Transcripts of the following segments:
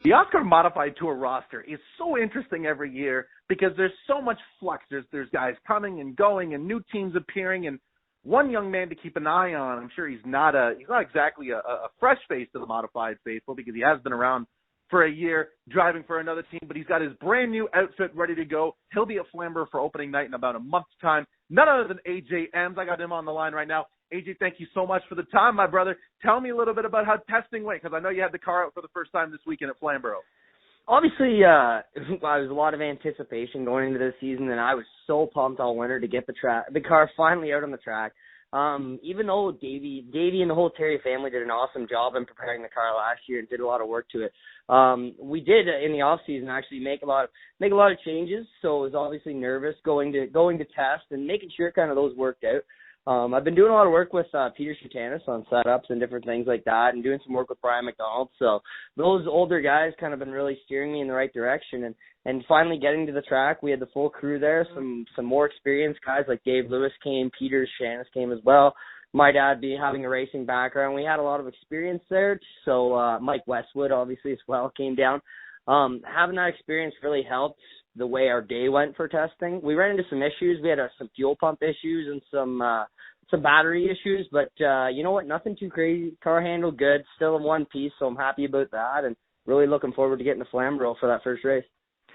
The OSCAAR Modified Tour roster is so interesting every year because there's so much flux. There's guys coming and going and new teams appearing, and one young man to keep an eye on. I'm sure he's not exactly a fresh face to the Modified faithful because he has been around for a year driving for another team, but he's got his brand new outfit ready to go. He'll be at Flamborough for opening night in about a month's time. None other than AJ Emms. I got him on the line right now. AJ, thank you so much for the time, my brother. Tell me a little bit about how testing went, because I know you had the car out for the first time this weekend at Flamborough. Obviously, it was a lot of anticipation going into this season, and I was so pumped all winter to get the car finally out on the track. Even though Davey and the whole Terry family did an awesome job in preparing the car last year and did a lot of work to it, we did in the off season actually make a lot of changes. So I was obviously nervous going to test and making sure kind of those worked out. I've been doing a lot of work with Peter Shatanis on setups and different things like that, and doing some work with Brian McDonald. So those older guys kind of been really steering me in the right direction. And finally getting to the track, we had the full crew there. Some more experienced guys like Dave Lewis came, Peter Shatanis came as well. My dad having a racing background, we had a lot of experience there. So Mike Westwood obviously as well came down. Having that experience really helped the way our day went for testing. We ran into some issues. We had some fuel pump issues and some battery issues, but you know what? Nothing too crazy. Car handled good, still in one piece, so I'm happy about that, and really looking forward to getting to Flamborough for that first race.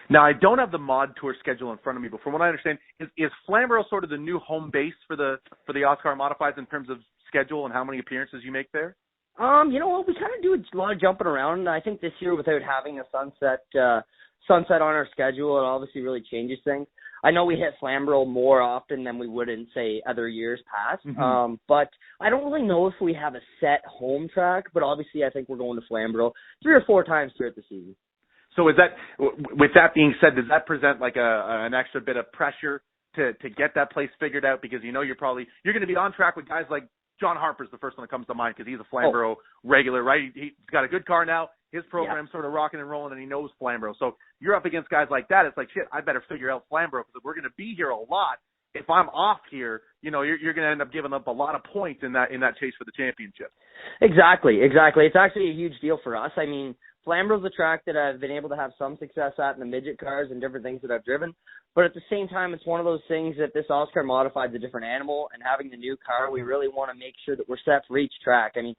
Now, I don't have the mod tour schedule in front of me, but from what I understand, is Flamborough sort of the new home base for the OSCAAR Modifieds in terms of schedule and how many appearances you make there? You know what? We kind of do a lot of jumping around, and I think this year without having a sunset on our schedule, it obviously really changes things. I know we hit Flamborough more often than we would in, say, other years past. Mm-hmm. But I don't really know if we have a set home track, but obviously I think we're going to Flamborough 3 or 4 times throughout the season. So is that, with that being said, does that present like an extra bit of pressure to get that place figured out? Because you know you're going to be on track with guys like John Harper's the first one that comes to mind because he's a Flamborough regular, right? He's got a good car now. His program's sort of rocking and rolling, and he knows Flamborough. So you're up against guys like that. It's like, shit, I better figure out Flamborough because we're going to be here a lot. If I'm off here, you know, you're going to end up giving up a lot of points in that chase for the championship. Exactly. It's actually a huge deal for us. I mean, Flamborough's a track that I've been able to have some success at in the midget cars and different things that I've driven. But at the same time, it's one of those things that this OSCAAR Modified is a different animal, and having the new car, we really want to make sure that we're set for each track. I mean,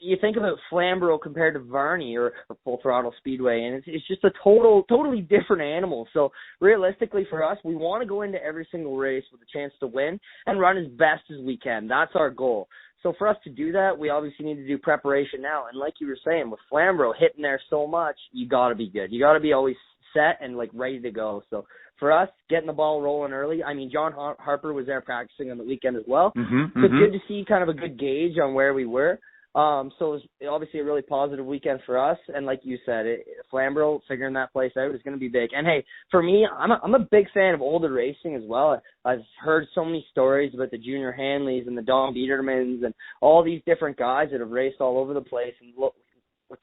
you think about Flamborough compared to Varney or Full Throttle Speedway, and it's just a totally different animal. So realistically for us, we want to go into every single race with a chance to win and run as best as we can. That's our goal. So for us to do that, we obviously need to do preparation now. And like you were saying, with Flamborough hitting there so much, you got to be good. You got to be always set and like ready to go. So for us, getting the ball rolling early. I mean, John Harper was there practicing on the weekend as well. So it's good to see kind of a good gauge on where we were. So it was obviously a really positive weekend for us. And like you said, Flamborough, figuring that place out is going to be big. And hey, for me, I'm a big fan of older racing as well. I've heard so many stories about the Junior Hanleys and the Don Biedermans and all these different guys that have raced all over the place and look,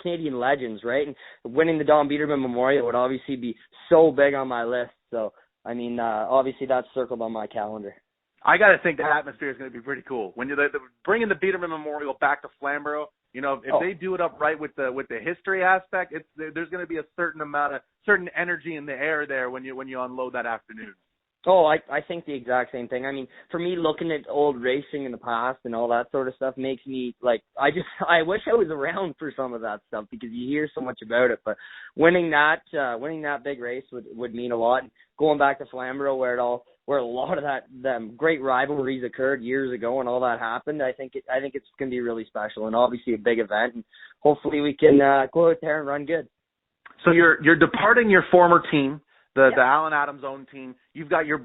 Canadian legends, right? And winning the Don Biederman Memorial would obviously be so big on my list. So, I mean, obviously that's circled on my calendar. I got to think the atmosphere is going to be pretty cool. When you're bringing the Biederman Memorial back to Flamborough, you know, if they do it up right with the history aspect, there's going to be a certain energy in the air there when you unload that afternoon. Oh, I think the exact same thing. I mean, for me, looking at old racing in the past and all that sort of stuff makes me like, I wish I was around for some of that stuff because you hear so much about it. But winning that big race would mean a lot. Going back to Flamborough where a lot of them great rivalries occurred years ago and all that happened, I think it's going to be really special and obviously a big event. And hopefully we can go out there and run good. So you're departing your former team. The Alan Adams owned team. You've got your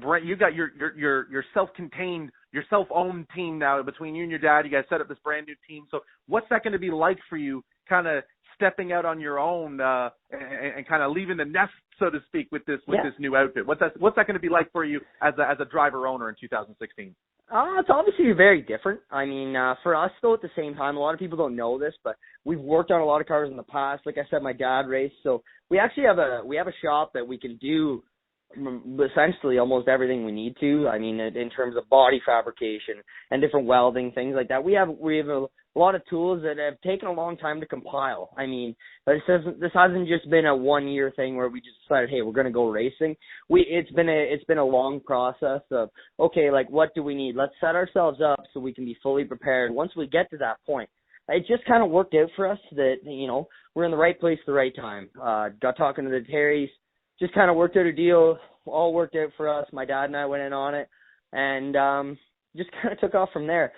self-contained, your self-owned team now between you and your dad. You guys set up this brand new team. So what's that going to be like for you, kind of stepping out on your own and kind of leaving the nest, so to speak, with this new outfit? What's that going to be like for you as a driver owner in 2016? It's obviously very different. I mean, for us, though, at the same time, a lot of people don't know this, but we've worked on a lot of cars in the past. Like I said, my dad raced, so we actually have a shop that we can do essentially almost everything we need to. I mean, in terms of body fabrication and different welding, things like that. We have a lot of tools that have taken a long time to compile. I mean, this hasn't just been a 1-year thing where we just decided, hey, we're going to go racing. It's been a long process of, okay, like, what do we need? Let's set ourselves up so we can be fully prepared once we get to that point. It just kind of worked out for us that, you know, we're in the right place at the right time. Got talking to the Terrys, just kind of worked out a deal, all worked out for us. My dad and I went in on it, and just kind of took off from there.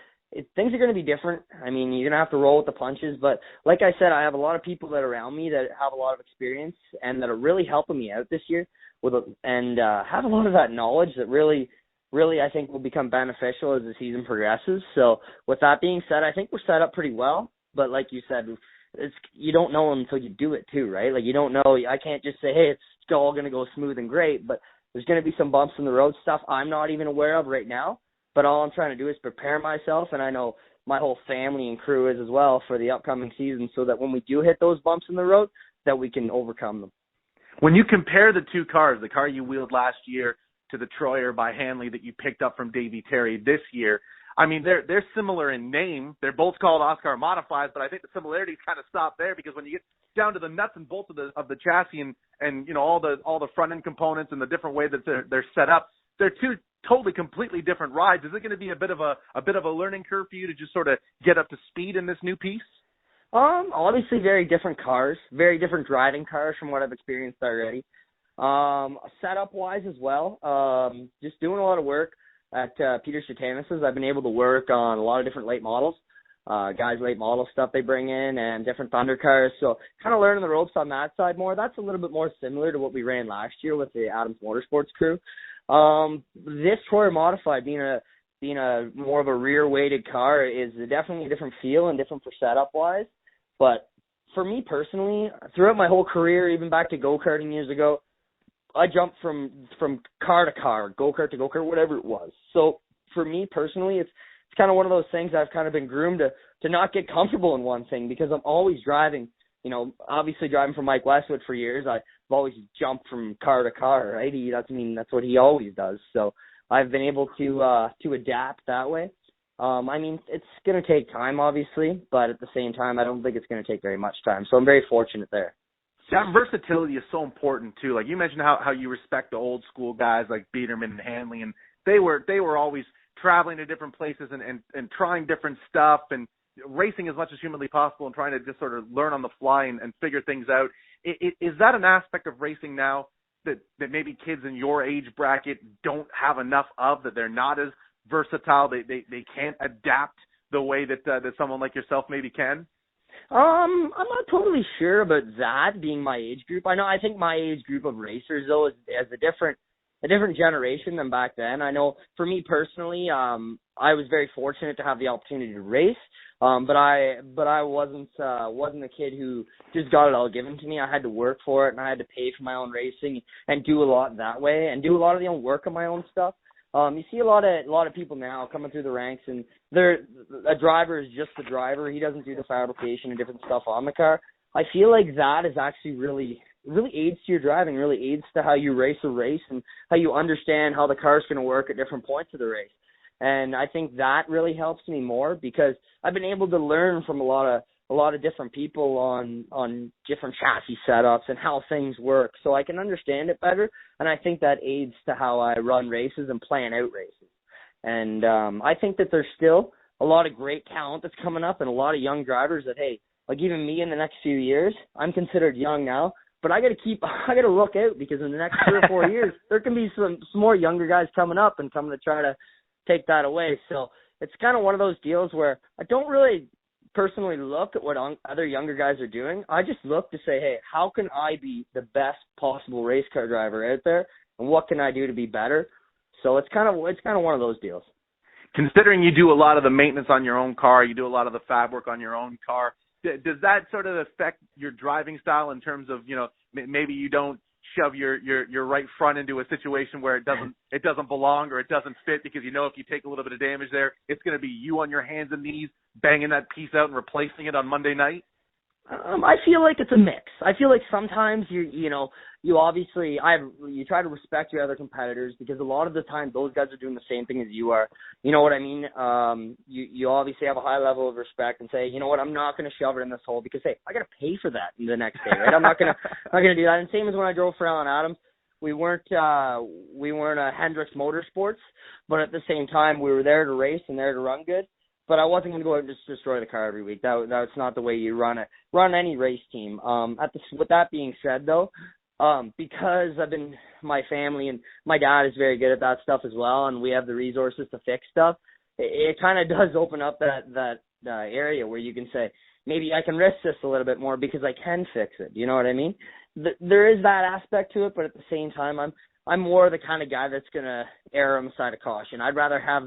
Things are going to be different. I mean, you're going to have to roll with the punches, but like I said, I have a lot of people that are around me that have a lot of experience and that are really helping me out this year and have a lot of that knowledge that really I think will become beneficial as the season progresses. So with that being said, I think we're set up pretty well, but like you said, you don't know until you do it too, right? Like, you don't know. I can't just say, hey, it's all going to go smooth and great, but there's going to be some bumps in the road, stuff I'm not even aware of right now. But all I'm trying to do is prepare myself, and I know my whole family and crew is as well, for the upcoming season, so that when we do hit those bumps in the road, that we can overcome them. When you compare the two cars, the car you wheeled last year to the Troyer by Hanley that you picked up from Davey Terry this year, I mean, they're similar in name. They're both called OSCAAR Modified, but I think the similarities kind of stop there, because when you get down to the nuts and bolts of the chassis and you know, all the front end components and the different way that they're set up, they're two totally completely different rides. Is it going to be a bit of a learning curve for you to just sort of get up to speed in this new piece? Obviously very different cars, very different driving cars from what I've experienced already. Setup wise as well, just doing a lot of work at Peter Shatanis's. I've been able to work on a lot of different late models, guys' late model stuff they bring in, and different Thunder cars. So kind of learning the ropes on that side more. That's a little bit more similar to what we ran last year with the Adams Motorsports crew. This Troyer Modified, being a more of a rear-weighted car, is definitely a different feel and different for setup-wise. But for me personally, throughout my whole career, even back to go-karting years ago, I jumped from car to car, go-kart to go-kart, whatever it was. So for me personally, it's kind of one of those things I've kind of been groomed to not get comfortable in one thing, because I'm always driving. You know, obviously driving for Mike Westwood for years, I've always jumped from car to car, right? That's what he always does. So I've been able to adapt that way. I mean, it's going to take time, obviously, but at the same time, I don't think it's going to take very much time. So I'm very fortunate there. That versatility is so important too. Like you mentioned how you respect the old school guys like Biederman and Hanley, and they were always traveling to different places and trying different stuff and racing as much as humanly possible and trying to just sort of learn on the fly and figure things out. Is that an aspect of racing now that maybe kids in your age bracket don't have enough of, that they're not as versatile, they can't adapt the way that someone like yourself maybe can? I'm not totally sure about that being my age group. I think my age group of racers though is a different generation than back then. I know for me personally, I was very fortunate to have the opportunity to race. But I wasn't a kid who just got it all given to me. I had to work for it, and I had to pay for my own racing and do a lot that way, and do a lot of the own work on my own stuff. You see a lot of people now coming through the ranks, and a driver is just a driver. He doesn't do the fabrication and different stuff on the car. I feel like that is actually really aids to your driving, really aids to how you race a race and how you understand how the car's going to work at different points of the race. And I think that really helps me more, because I've been able to learn from a lot of different people on different chassis setups and how things work, so I can understand it better. And I think that aids to how I run races and plan out races. And I think that there's still a lot of great talent that's coming up, and a lot of young drivers that, hey, like even me in the next few years, I'm considered young now, but I got to look out, because in the next 3 or 4 years, there can be some more younger guys coming up and coming to try to take that away. So it's kind of one of those deals where I don't really personally look at what other younger guys are doing. I just look to say, hey, how can I be the best possible race car driver out there, and what can I do to be better? So it's kind of one of those deals. Considering you do a lot of the maintenance on your own car, you do a lot of the fab work on your own car, does that sort of affect your driving style in terms of, you know, maybe you don't shove your right front into a situation where it doesn't belong or it doesn't fit, because you know if you take a little bit of damage there, it's going to be you on your hands and knees banging that piece out and replacing it on Monday night? I feel like it's a mix. I feel like sometimes you obviously you try to respect your other competitors because a lot of the time those guys are doing the same thing as you are. You know what I mean? You obviously have a high level of respect and say, you know what, I'm not going to shove it in this hole because hey, I got to pay for that the next day, right? I'm not gonna do that. And same as when I drove for Alan Adams. We weren't Hendricks Motorsports, but at the same time we were there to race and there to run good. But I wasn't going to go out and just destroy the car every week. That's not the way you run any race team. With that being said, though, because my family and my dad is very good at that stuff as well, and we have the resources to fix stuff, it kind of does open up that area where you can say, maybe I can risk this a little bit more because I can fix it. You know what I mean? There is that aspect to it, but at the same time, I'm more the kind of guy that's going to err on the side of caution. I'd rather have,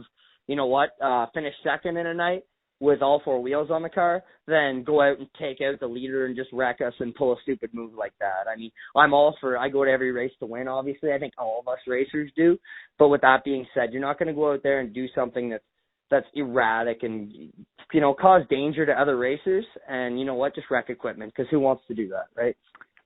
finish second in a night with all four wheels on the car than go out and take out the leader and just wreck us and pull a stupid move like that. I mean, I go to every race to win, obviously. I think all of us racers do. But with that being said, you're not going to go out there and do something that's erratic and, cause danger to other racers and, just wreck equipment because who wants to do that, right?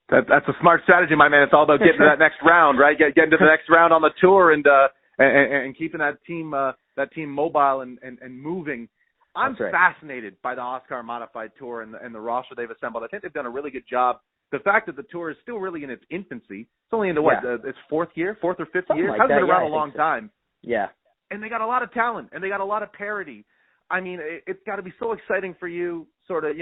That's a smart strategy, my man. It's all about getting to that next round, right? Getting to the next round on the tour and keeping that team mobile and moving. I'm fascinated by the OSCAAR Modified Tour and the roster they've assembled. I think they've done a really good job. The fact that the tour is still really in its infancy. It's only into its fourth or fifth year. It hasn't been around a long time. Yeah. And they got a lot of talent and they got a lot of parity. I mean, it's got to be so exciting for you, sort of,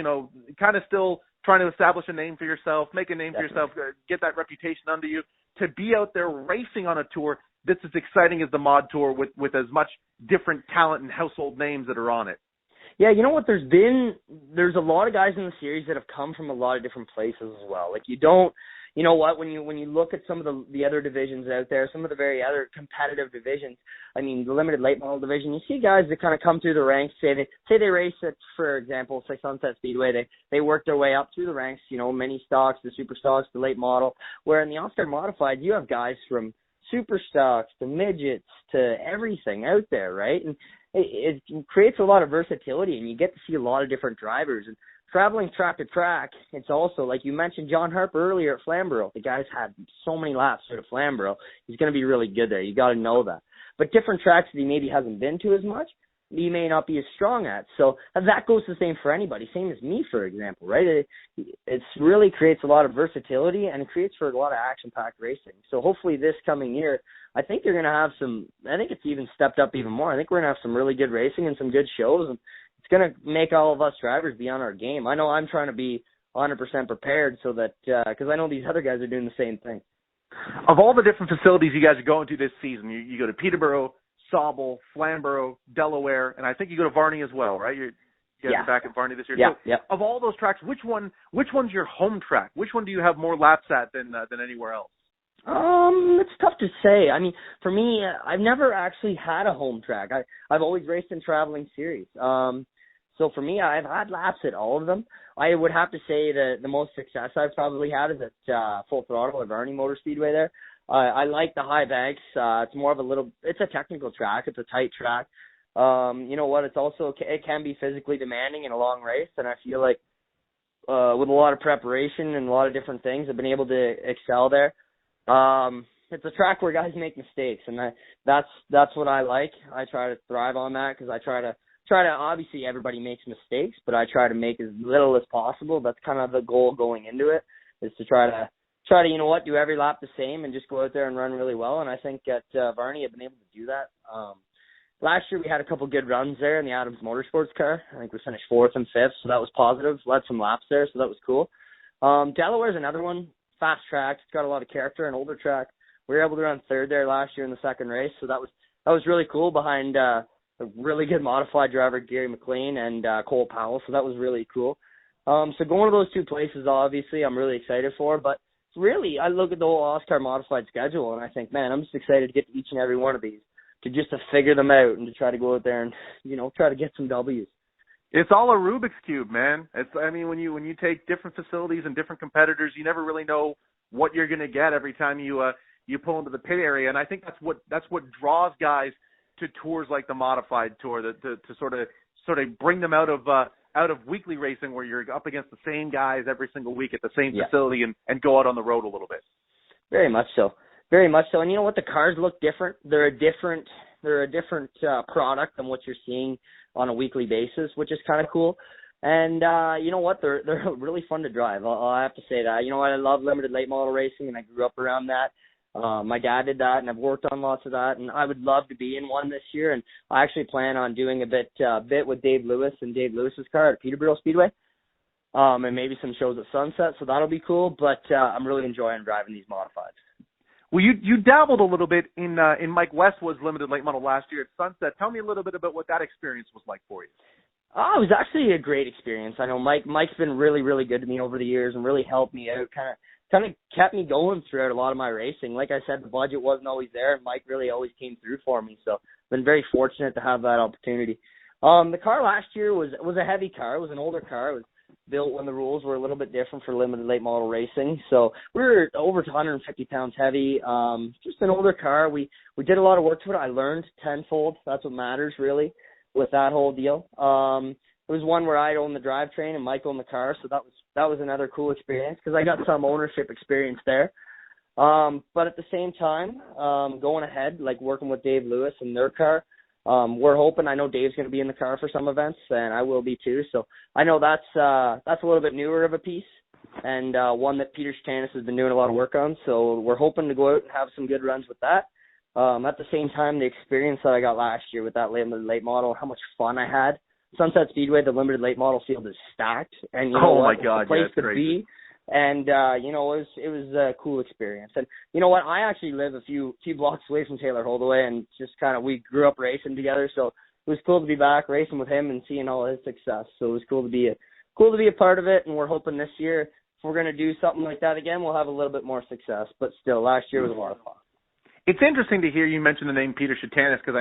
kind of still trying to establish a name for yourself, make a name for yourself, get that reputation under you, to be out there racing on a tour that's as exciting as the Mod Tour with as much different talent and household names that are on it. Yeah, you know what? There's a lot of guys in the series that have come from a lot of different places as well. Like when you look at some of the other divisions out there, some of the very other competitive divisions, I mean, the limited late model division, you see guys that kind of come through the ranks, say they race at, for example, say Sunset Speedway, they work their way up through the ranks, mini stocks, the super stocks, the late model, where in the OSCAAR Modified, you have guys from super stocks to midgets to everything out there, right? And it creates a lot of versatility, and you get to see a lot of different drivers. And traveling track to track, it's also, like you mentioned, John Harper earlier at Flamborough. The guy's had so many laps at Flamborough. He's going to be really good there. You got to know that. But different tracks that he maybe hasn't been to as much, he may not be as strong at. So that goes the same for anybody. Same as me, for example, right? It really creates a lot of versatility and it creates for a lot of action-packed racing. So hopefully this coming year, I think you're going to have I think it's even stepped up even more. I think we're going to have some really good racing and some good shows, and it's going to make all of us drivers be on our game. I know I'm trying to be 100% prepared so that, because I know these other guys are doing the same thing. Of all the different facilities you guys are going to this season, you go to Peterborough, Sauble, Flamborough, Delaware, and I think you go to Varney as well, right? You guys are back at Varney this year. Yeah. Of all those tracks, which one's your home track? Which one do you have more laps at than anywhere else? It's tough to say. I mean, for me, I've never actually had a home track. I've always raced in traveling series. So for me, I've had laps at all of them. I would have to say that the most success I've probably had is at Full Throttle at Varney Motor Speedway there. I like the high banks. It's more of it's a technical track. It's a tight track. You know what? It can be physically demanding in a long race, and I feel like with a lot of preparation and a lot of different things, I've been able to excel there. It's a track where guys make mistakes, and that's what I like. I try to thrive on that because I try to obviously everybody makes mistakes, but I try to make as little as possible. That's kind of the goal going into it, is to try to do every lap the same and just go out there and run really well. And I think at Varney I've been able to do that. Last year we had a couple good runs there in the Adams Motorsports car. I think we finished 4th and 5th, so that was positive. Led some laps there, so that was cool. Delaware's another one. Fast track. It's got a lot of character, an older track. We were able to run 3rd there last year in the second race, so that was really cool behind a really good modified driver, Gary McLean, and Cole Powell, so that was really cool. So going to those two places, obviously, I'm really excited for, but really, I look at the whole OSCAAR Modified schedule, and I think, man, I'm just excited to get to each and every one of these, to figure them out and to try to go out there and, try to get some W's. It's all a Rubik's Cube, man. When you take different facilities and different competitors, you never really know what you're going to get every time you pull into the pit area, and I think that's what draws guys to tours like the Modified Tour, to sort of bring them out of out of weekly racing where you're up against the same guys every single week at the same Yeah. facility and go out on the road a little bit. Very much so. Very much so. And you know what? The cars look different. They're a different product than what you're seeing on a weekly basis, which is kind of cool. And you know what? They're really fun to drive. I'll have to say that. You know what? I love limited late model racing, and I grew up around that. My dad did that, and I've worked on lots of that, and I would love to be in one this year. And I actually plan on doing a bit with Dave Lewis and Dave Lewis's car at Peterborough Speedway, and maybe some shows at Sunset. So that'll be cool. But I'm really enjoying driving these modifieds. Well, you dabbled a little bit in Mike Westwood's limited late model last year at Sunset. Tell me a little bit about what that experience was like for you. Oh, it was actually a great experience. I know Mike's been really, really good to me over the years and really helped me out, kind of kept me going throughout a lot of my racing. Like I said, the budget wasn't always there, and Mike really always came through for me. So I've been very fortunate to have that opportunity. The car last year was a heavy car. It was an older car. It was built when the rules were a little bit different for limited late model racing. So we were over 150 pounds heavy. Just an older car. We did a lot of work to it. I learned tenfold. That's what matters really with that whole deal. It was one where I owned the drivetrain and Mike owned the car, so that was another cool experience because I got some ownership experience there. But at the same time, going ahead, like working with Dave Lewis and their car, we're hoping. I know Dave's going to be in the car for some events, and I will be too. So I know that's a little bit newer of a piece, and one that Peter Shatanis has been doing a lot of work on. So we're hoping to go out and have some good runs with that. At the same time, the experience that I got last year with that limited late model, how much fun I had. Sunset Speedway, the limited late model field is stacked, and you know what? My God, it's a place to be. And you know, it was a cool experience. And you know what? I actually live a few blocks away from Taylor Holdaway, and just kind of we grew up racing together, so it was cool to be back racing with him and seeing all his success. So it was cool to be a part of it. And we're hoping this year, if we're going to do something like that again, we'll have a little bit more success. But still, last year was a lot of fun. It's interesting to hear you mention the name Peter Shatanis because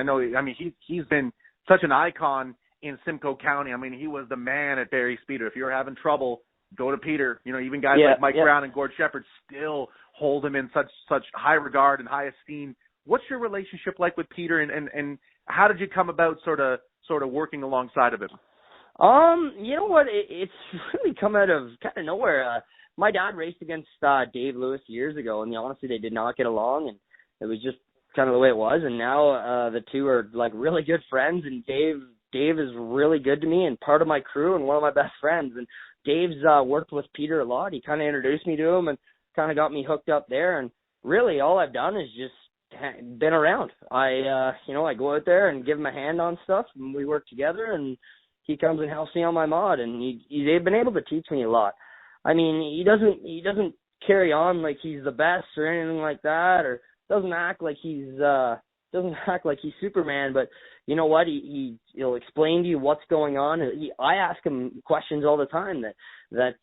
he's been such an icon in Simcoe County. I mean, he was the man at Barrie Speedway. If you're having trouble, go to Peter. You know, even guys like Mike Brown and Gord Shepard still hold him in such high regard and high esteem. What's your relationship like with Peter, and how did you come about sort of working alongside of him? You know what? It's really come out of kind of nowhere. My dad raced against Dave Lewis years ago, and honestly, they did not get along, and it was just kind of the way it was. And now the two are like really good friends, and Dave is really good to me and part of my crew and one of my best friends. And Dave's worked with Peter a lot. He kind of introduced me to him and kind of got me hooked up there. And really all I've done is just been around. I go out there and give him a hand on stuff, and we work together, and he comes and helps me on my mod, and he's been able to teach me a lot. I mean, he doesn't carry on like he's the best or anything like that, or doesn't act like he's Superman, but you know what? He'll explain to you what's going on. I ask him questions all the time that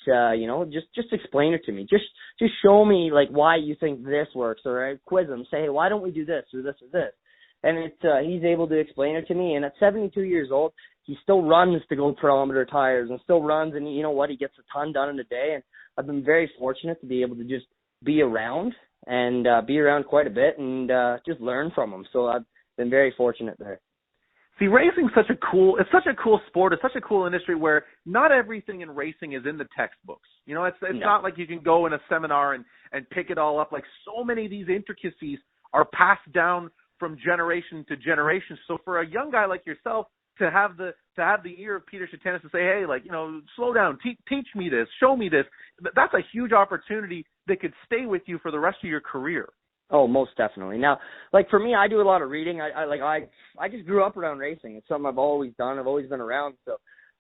just explain it to me. Just show me like why you think this works, or I quiz him, say, hey, why don't we do this or this or this? And he's able to explain it to me. And at 72 years old, he still runs to gold parameter tires and still runs. And you know what? He gets a ton done in a day. And I've been very fortunate to be able to just be around and be around quite a bit and just learn from him. So I've been very fortunate there. See, racing's such a cool sport. It's such a cool industry where not everything in racing is in the textbooks. You know, it's not like you can go in a seminar and pick it all up. Like so many of these intricacies are passed down from generation to generation. So for a young guy like yourself to have the ear of Peter Shatanis to say, hey, like, you know, slow down, teach me this, show me this, that's a huge opportunity that could stay with you for the rest of your career. Oh, most definitely. Now, like for me, I do a lot of reading. I just grew up around racing. It's something I've always done. I've always been around. So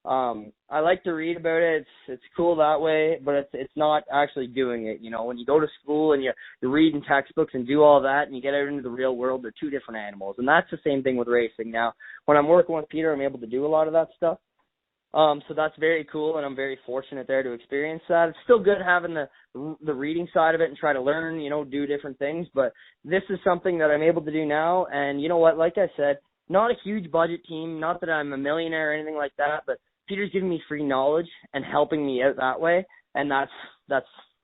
I like to read about it. It's cool that way, but it's not actually doing it. You know, when you go to school and you're reading textbooks and do all that and you get out into the real world, they're two different animals. And that's the same thing with racing. Now, when I'm working with Peter, I'm able to do a lot of that stuff. So that's very cool, and I'm very fortunate there to experience that. It's still good having the reading side of it and try to learn, you know, do different things. But this is something that I'm able to do now. And you know what? Like I said, not a huge budget team. Not that I'm a millionaire or anything like that, but Peter's giving me free knowledge and helping me out that way. And that's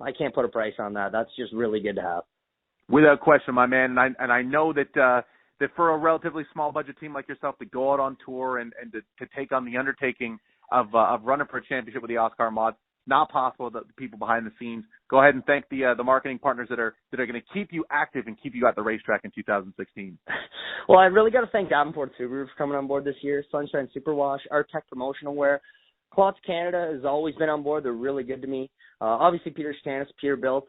I can't put a price on that. That's just really good to have. Without question, my man. And I know that for a relatively small budget team like yourself to go out on tour and to take on the undertaking of running for a championship with the OSCAAR Mod. Not possible without the people behind the scenes. Go ahead and thank the marketing partners that are going to keep you active and keep you at the racetrack in 2016. Well, I really got to thank Davenport Subaru for coming on board this year. Sunshine Superwash, Artec Promotional Wear, Klotz Canada has always been on board. They're really good to me. Obviously, Peter Stanis, Peterbilt,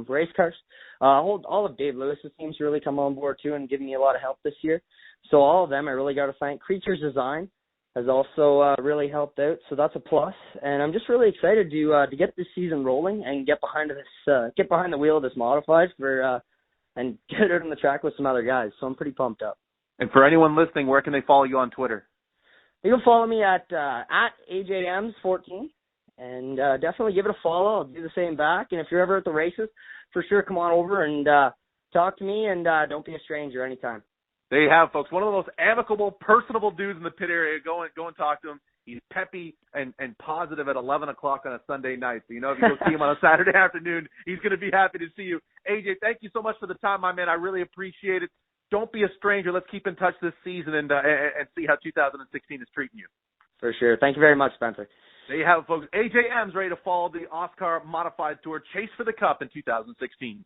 race cars. All of Dave Lewis's teams really come on board too and given me a lot of help this year. So all of them, I really got to thank. Creatures Design has also really helped out, so that's a plus. And I'm just really excited to get this season rolling and get behind the wheel of this modified and get it out on the track with some other guys. So I'm pretty pumped up. And for anyone listening, where can they follow you on Twitter? You can follow me at AJ Emms 14, and definitely give it a follow. I'll do the same back. And if you're ever at the races, for sure come on over and talk to me, and don't be a stranger anytime. There you have, folks. One of the most amicable, personable dudes in the pit area. Go and talk to him. He's peppy and positive at 11 o'clock on a Sunday night. So, if you go see him on a Saturday afternoon, he's going to be happy to see you. AJ, thank you so much for the time, my man. I really appreciate it. Don't be a stranger. Let's keep in touch this season and see how 2016 is treating you. For sure. Thank you very much, Spencer. There you have it, folks. AJ Emms ready to follow the OSCAAR Modified Tour, chase for the Cup in 2016.